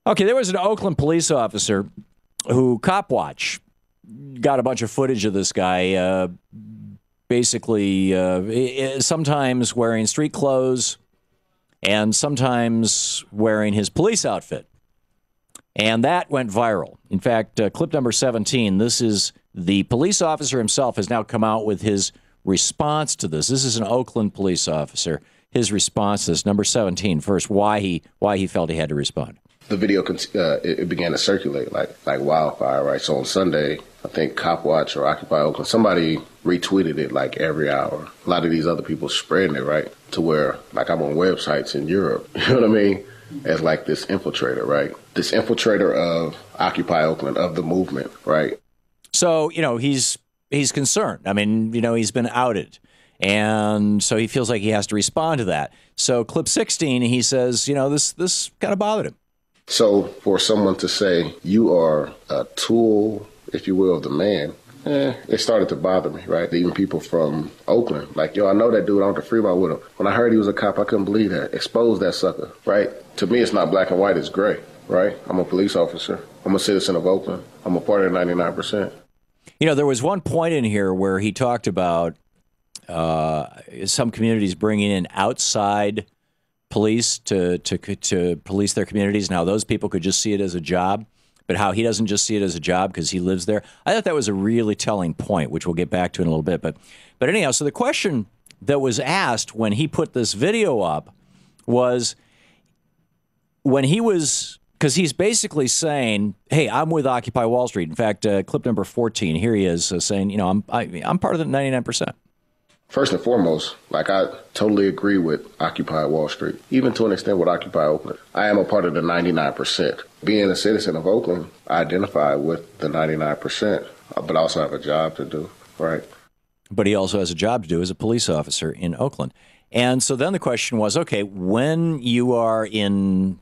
Okay, there was an Oakland police officer who Cop Watch got a bunch of footage of this guy basically sometimes wearing street clothes and sometimes wearing his police outfit. And that went viral. In fact, clip number 17, this is the police officer himself has now come out with his response to this. This is an Oakland police officer. His response to this, number 17, first, why he felt he had to respond. The video it began to circulate like wildfire, right? So on Sunday, I think Cop Watch or Occupy Oakland, somebody retweeted it like every hour. A lot of these other people spreading it, right? To where, like, I'm on websites in Europe, you know what I mean? As like this infiltrator, right? This infiltrator of Occupy Oakland, of the movement, right? So, you know, he's concerned. I mean, you know, he's been outed. And so he feels like he has to respond to that. So clip 16, he says, you know, this kind of bothered him. So for someone to say you are a tool, if you will, of the man, it started to bother me, right? Even people from Oakland, like, yo, I know that dude, I went to Fremont with him. When I heard he was a cop, I couldn't believe that. Expose that sucker, right? To me, it's not black and white, it's gray, right? I'm a police officer. I'm a citizen of Oakland. I'm a part of the 99%. You know, there was one point in here where he talked about some communities bringing in outside police to police their communities. Now, those people could just see it as a job, but how he doesn't just see it as a job because he lives there. I thought that was a really telling point, which we'll get back to in a little bit. But anyhow, so the question that was asked when he put this video up was when he was, because he's basically saying, hey, I'm with Occupy Wall Street. In fact, clip number 14, here he is saying, you know, I'm part of the 99%. First and foremost, like, I totally agree with Occupy Wall Street, even to an extent with Occupy Oakland. I am a part of the 99%. Being a citizen of Oakland, I identify with the 99%, but I also have a job to do, right? But he also has a job to do as a police officer in Oakland. And so then the question was, okay, when you are in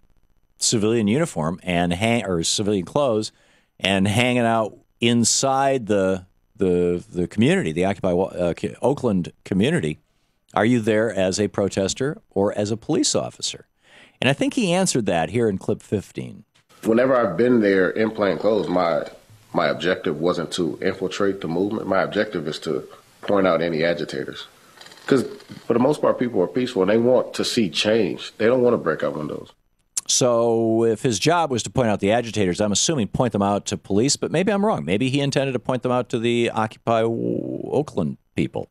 civilian uniform and or civilian clothes and hanging out inside the community, the Occupy Oakland community, are you there as a protester or as a police officer? And I think he answered that here in clip 15. Whenever I've been there in plain clothes, my objective wasn't to infiltrate the movement. My objective is to point out any agitators. Because for the most part, people are peaceful and they want to see change. They don't want to break out windows. So if his job was to point out the agitators, I'm assuming point them out to police, but maybe I'm wrong. Maybe he intended to point them out to the Occupy Oakland people.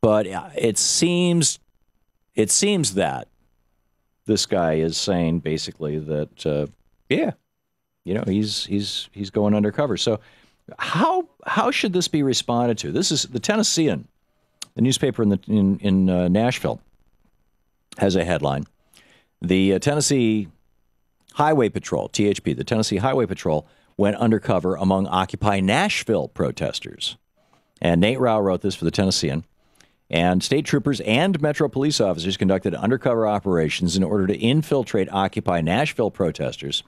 But it seems that this guy is saying basically that, yeah, you know, he's going undercover. So how should this be responded to? This is the Tennessean, the newspaper in Nashville, has a headline. The Tennessee Highway Patrol, THP, the Tennessee Highway Patrol, went undercover among Occupy Nashville protesters. And Nate Rao wrote this for the Tennessean. And state troopers and Metro police officers conducted undercover operations in order to infiltrate Occupy Nashville protesters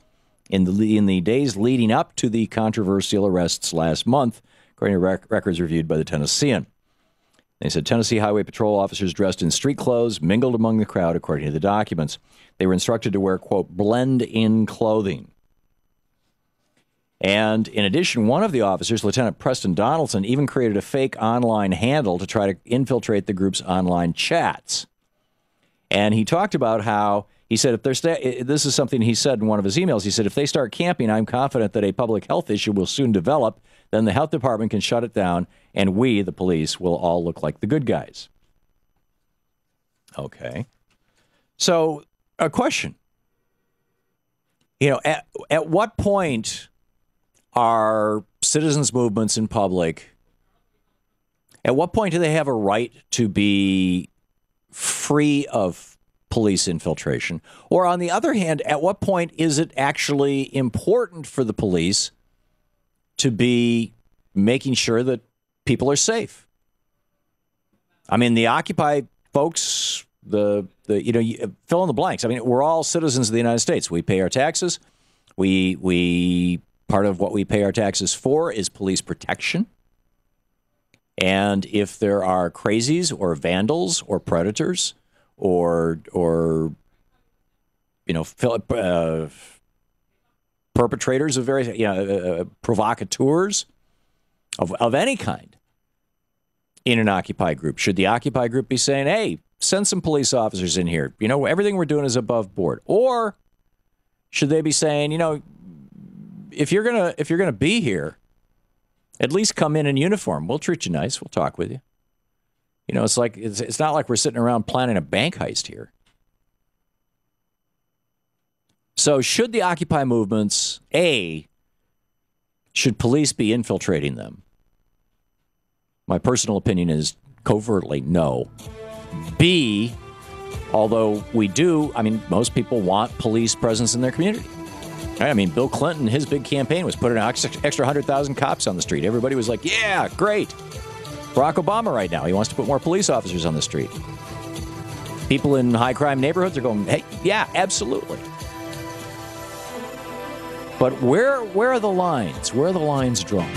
in the days leading up to the controversial arrests last month, according to records reviewed by the Tennessean. They said Tennessee Highway Patrol officers dressed in street clothes mingled among the crowd, according to the documents. They were instructed to wear, quote, blend-in clothing. And in addition, one of the officers, Lieutenant Preston Donaldson, even created a fake online handle to try to infiltrate the group's online chats. And he talked about how, he said, if there's this is something he said in one of his emails. He said, if they start camping, I'm confident that a public health issue will soon develop. Then the health department can shut it down, and we, the police, will all look like the good guys. Okay. So, a question. You know, at what point are citizens' movements in public, at what point do they have a right to be free of police infiltration? Or on the other hand, at what point is it actually important for the police to be making sure that people are safe? I mean, the Occupy folks, you fill in the blanks. I mean, we're all citizens of the United States. We pay our taxes. We part of what we pay our taxes for is police protection. And if there are crazies or vandals or predators or perpetrators of various, provocateurs of any kind in an Occupy group? Should the Occupy group be saying, hey, send some police officers in here? Everything we're doing is above board. Or should they be saying, if you're gonna be here, at least come in uniform. We'll treat you nice. We'll talk with you. It's not like we're sitting around planning a bank heist here. So should the Occupy movements, A, should police be infiltrating them? My personal opinion is covertly no. B, although most people want police presence in their community. Bill Clinton, his big campaign was putting an extra 100,000 cops on the street. Everybody was like, yeah, great. Barack Obama right now, he wants to put more police officers on the street. People in high-crime neighborhoods are going, hey, yeah, absolutely. But where are the lines? Where are the lines drawn?